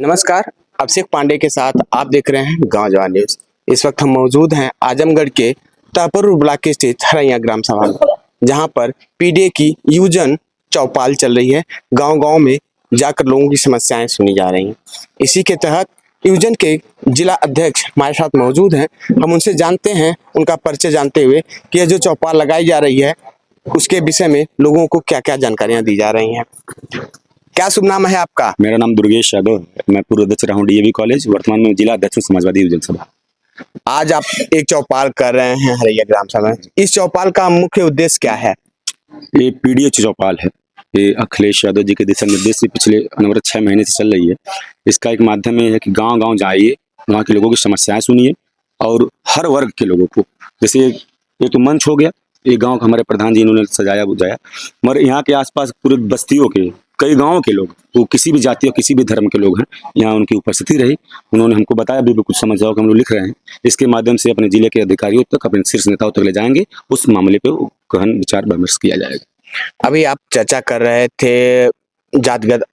नमस्कार। अभिषेक पांडे के साथ आप देख रहे हैं गांव जवान न्यूज। इस वक्त हम मौजूद हैं आजमगढ़ के तापुर ब्लॉक के स्थित हरैया ग्राम सभा में, जहां पर पीडीए की यूजन चौपाल चल रही है। गांव-गांव में जाकर लोगों की समस्याएं सुनी जा रही हैं। इसी के तहत यूजन के जिला अध्यक्ष हमारे साथ मौजूद हैं। हम उनसे जानते हैं, उनका परिचय जानते हुए कि यह जो चौपाल लगाई जा रही है उसके विषय में लोगों को क्या क्या जानकारियां दी जा रही हैं। क्या शुभ नाम है आपका? मेरा नाम दुर्गेश यादव है। मैं पूर्व अध्यक्ष रहा हूँ डीएवी कॉलेज, वर्तमान में जिला अध्यक्ष हूँ समाजवादी युवजन सभा। आज आप एक चौपाल कर रहे हैं हरैया ग्राम सभा में। इस चौपाल का मुख्य उद्देश्य क्या है? ये पीडीए चौपाल है। ये अखिलेश यादव जी के दिशा निर्देश से पिछले 6 महीने से चल रही है। इसका एक माध्यम ये है कि गांव गांव जाइए, वहाँ के लोगों की समस्याएं सुनिए और हर वर्ग के लोगों को, जैसे ये तो मंच हो गया, ये गांव का हमारे प्रधान जी इन्होंने सजाया बुझाया, मगर यहाँ के आसपास पूरे बस्तियों के कई गांवों के लोग, वो किसी भी जाति और किसी भी धर्म के लोग हैं, यहाँ उनकी उपस्थिति रही। उन्होंने हमको बताया भी कुछ समझ जाओ कि हम लोग लिख रहे हैं। इसके माध्यम से अपने जिले के अधिकारियों तक, अपने शीर्ष नेताओं तक ले जाएंगे। उस मामले पे गहन विचार विमर्श किया जाएगा। अभी आप चर्चा कर रहे थे जातिगत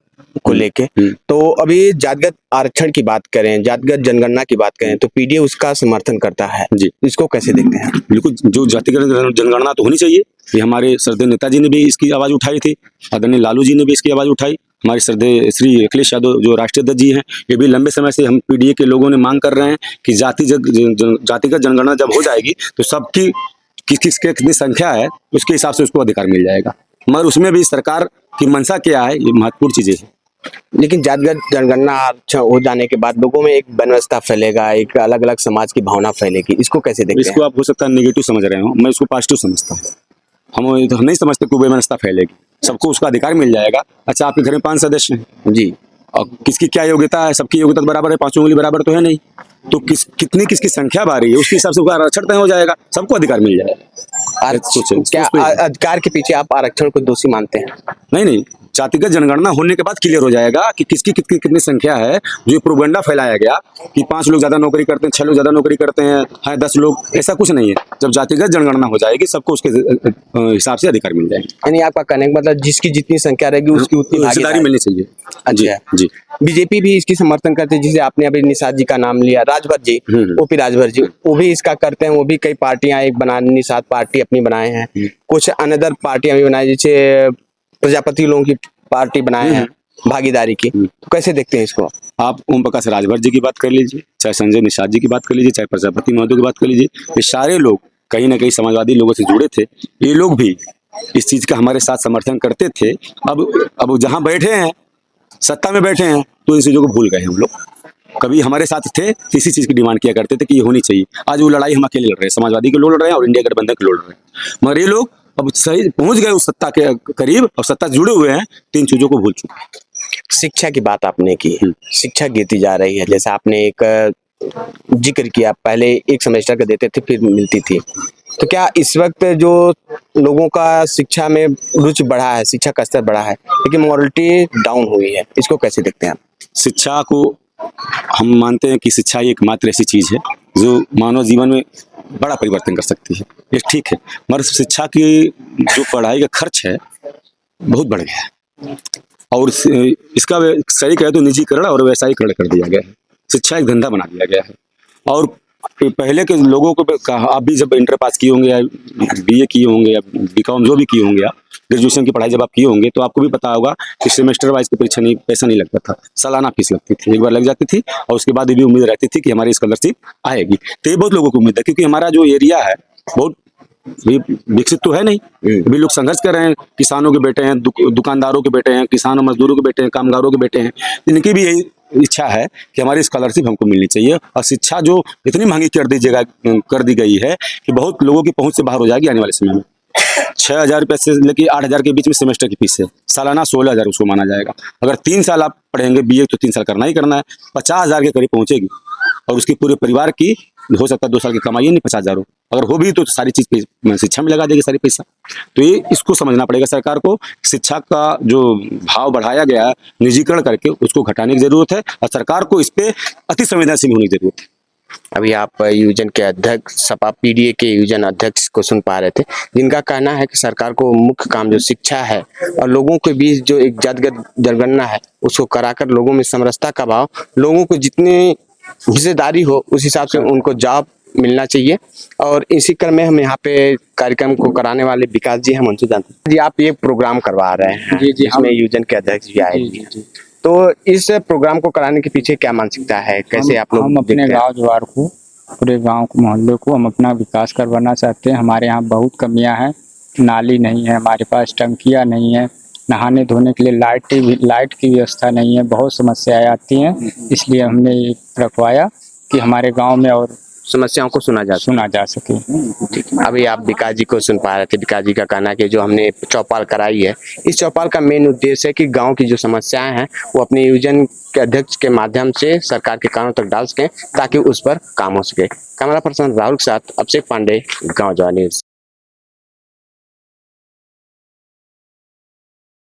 को लेके, तो अभी जातिगत आरक्षण की बात करें, जातिगत जनगणना की बात करें, तो पीडीए उसका समर्थन करता है जी। इसको कैसे देखते हैं? बिल्कुल, जो जातिगत जनगणना तो होनी चाहिए। ये हमारे श्रद्धेय नेताजी ने भी इसकी आवाज उठाई थी, आदरणीय लालू जी ने भी इसकी आवाज उठाई। हमारे श्रद्धेय श्री अखिलेश यादव जो राष्ट्रीय अध्यक्ष जी हैं, ये भी लंबे समय से हम पीडीए के लोगों ने मांग कर रहे हैं कि जातिगत जनगणना जब हो जाएगी तो सबकी किसके कितनी संख्या है उसके हिसाब से उसको अधिकार मिल जाएगा। मगर उसमें भी सरकार की मंशा क्या है, ये महत्वपूर्ण चीजें हैं। लेकिन जातिगत जनगणना हो जाने के बाद लोगों में एक वैमनस्यता फैलेगा, एक अलग अलग समाज की भावना फैलेगी। इसको कैसे देखते हैं? इसको आप हो सकता है नेगेटिव समझ रहे हो, मैं इसको पॉजिटिव समझता हूँ। हम तो नहीं समझते कि वैमनस्यता फैलेगी, सबको उसका अधिकार मिल जाएगा। अच्छा, आपके घर में 5 सदस्य हैं जी, और किसकी क्या योग्यता है? सबकी योग्यता बराबर है, 5 उंगली बराबर तो है नहीं, तो किसकी संख्या बारी है उसके हिसाब से आरक्षण तय हो जाएगा, सबको अधिकार मिल जाएगा। क्या अधिकार के पीछे आप आरक्षण को दोषी मानते हैं? नहीं, जातिगत जनगणना होने के बाद क्लियर हो जाएगा कि किसकी कितनी संख्या है। जो प्रोपेगेंडा फैलाया गया कि 5 लोग ज्यादा नौकरी करते हैं, 6 लोग ज्यादा नौकरी करते हैं, 10 लोग, ऐसा कुछ नहीं है। जब जातिगत जनगणना हो जाएगी सबको उसके हिसाब से अधिकार मिल जाएंगे। यानी आपका कहने का मतलब जिसकी जितनी संख्या रहेगी उसकी उतनी भागीदारी मिलनी चाहिए। अच्छा जी। बीजेपी भी इसकी समर्थन करती है, जिसे आपने अभी निषाद जी का नाम लिया, राजभर जी, ओपी राजभर जी, वो भी इसका करते हैं। वो भी कई पार्टियां एक बना, निषाद पार्टी अपनी बनाए हैं, कुछ अनदर पार्टियां भी बनाई, जैसे प्रजापति लोगों की पार्टी बनाए हैं भागीदारी की। तो कैसे देखते हैं इसको? आप ओम प्रकाश राजभर जी की बात कर लीजिए, चाहे संजय निषाद जी की बात कर लीजिए, चाहे प्रजापति महोदय की बात कर लीजिए, ये सारे लोग कहीं ना कहीं समाजवादी लोगों से जुड़े थे। ये लोग भी इस चीज का हमारे साथ समर्थन करते थे। अब जहां बैठे हैं, सत्ता में बैठे हैं, तो इन चीजों को भूल गए हम लोग। कभी हमारे साथ थे, इसी चीज की डिमांड किया करते थे कि ये होनी चाहिए। आज वो लड़ाई हम अकेले लड़ रहे हैं, समाजवादी के लोग लड़ रहे हैं और इंडिया गठबंधन के लोग लड़ रहे हैं। मगर ये लोग अब सही पहुंच गए उस सत्ता के करीब, और सत्ता से जुड़े हुए हैं, 3 चीजों को भूल चुके हैं। शिक्षा की बात आपने की, शिक्षा गिरती जा रही है। जैसे आपने एक जिक्र किया, पहले एक सेमेस्टर का देते थे फिर मिलती थी, तो क्या इस वक्त जो लोगों का शिक्षा में रुचि बढ़ा है, शिक्षा का स्तर बढ़ा है, लेकिन मोरालिटी डाउन हुई है, इसको कैसे देखते हैं आप? शिक्षा को हम मानते हैं कि शिक्षा एकमात्र ऐसी चीज है जो मानव जीवन में बड़ा परिवर्तन कर सकती है। ये ठीक है, मगर शिक्षा की जो पढ़ाई का खर्च है बहुत बढ़ गया है, और इसका सही कहे तो निजीकरण और व्यवसायीकरण कर दिया गया है। शिक्षा एक धंधा बना दिया गया है। और पहले के लोगों को आप भी जब इंटर पास किए होंगे या बीए किए होंगे या बीकॉम जो भी किए होंगे, आप ग्रेजुएशन की पढ़ाई जब आप किए होंगे, तो आपको भी पता होगा कि सेमेस्टर वाइज की परीक्षा नहीं, पैसा नहीं लगता था, सालाना फीस लगती थी, एक बार लग जाती थी, और उसके बाद ये भी उम्मीद रहती थी कि हमारी स्कॉलरशिप आएगी। तो ये बहुत लोगों को उम्मीद है, क्योंकि हमारा जो एरिया है बहुत विकसित तो है नहीं। अभी लोग संघर्ष कर रहे हैं, किसानों के बेटे हैं, दुकानदारों के बेटे हैं, किसानों मजदूरों के बेटे हैं, कामगारों के बेटे हैं। इनकी भी यही इच्छा है कि हमारी स्कॉलरशिप हमको मिलनी चाहिए। और शिक्षा जो इतनी महंगी कर दी गई है कि बहुत लोगों की पहुंच से बाहर हो जाएगी आने वाले समय में। 6,000 रुपये से लेकर 8,000 के बीच में सेमेस्टर की फीस है, सालाना 16,000 उसको माना जाएगा। अगर 3 साल आप पढ़ेंगे बीए, तो 3 साल करना ही करना है, 50,000 के करीब पहुंचेगी। और उसके पूरे परिवार की हो सकता है 2 साल की कमाई नहीं 50,000 हो, अगर हो भी तो सारी चीज शिक्षा में लगा देगी सारी पैसा। तो ये इसको समझना पड़ेगा सरकार को। शिक्षा का जो भाव बढ़ाया गया है निजीकरण करके, उसको घटाने की जरूरत है, और सरकार को इस पे अति संवेदनशील होने की जरूरत है। अभी आप यूजन के अध्यक्ष, सपा पीडीए के यूजन अध्यक्ष को सुन पा रहे थे, जिनका कहना है कि सरकार को मुख्य काम जो शिक्षा है और लोगों के बीच जो एक जातिगत जनगणना है उसको कराकर लोगों में समरसता का भाव, लोगों को जितनी हिस्सेदारी हो उस हिसाब से उनको जॉब मिलना चाहिए। और इसी क्रम में हम यहाँ पे कार्यक्रम को कराने वाले विकास जी हम उनसे जानते हैं। जी, आप ये प्रोग्राम करवा रहे हैं, जी, इसमें यूजन के अध्यक्ष भी आए जी, हैं। जी। तो इस प्रोग्राम को कराने के पीछे क्या मानसिकता है, कैसे आप लोग हम अपने देखते हैं? गांव जवार को, पूरे गांव को, मोहल्ले को हम अपना विकास करवाना चाहते हैं। हमारे यहाँ बहुत कमियां हैं, नाली नहीं है हमारे पास, टंकियां नहीं है, नहाने धोने के लिए लाइट की व्यवस्था नहीं है, बहुत समस्याएं आती हैं। इसलिए हमने ये रखवाया कि हमारे गांव में और समस्याओं को सुना जा सके। अभी आप विकास जी को सुन पा रहे थे। विकास जी का कहना है कि जो हमने चौपाल कराई है, इस चौपाल का मेन उद्देश्य है कि गांव की जो समस्याएं हैं वो अपने यूजन के अध्यक्ष के माध्यम से सरकार के कानों तक डाल सकें ताकि उस पर काम हो सके। कैमरा पर्सन राहुल के साथ अभिषेक पांडे, गांव जवार न्यूज।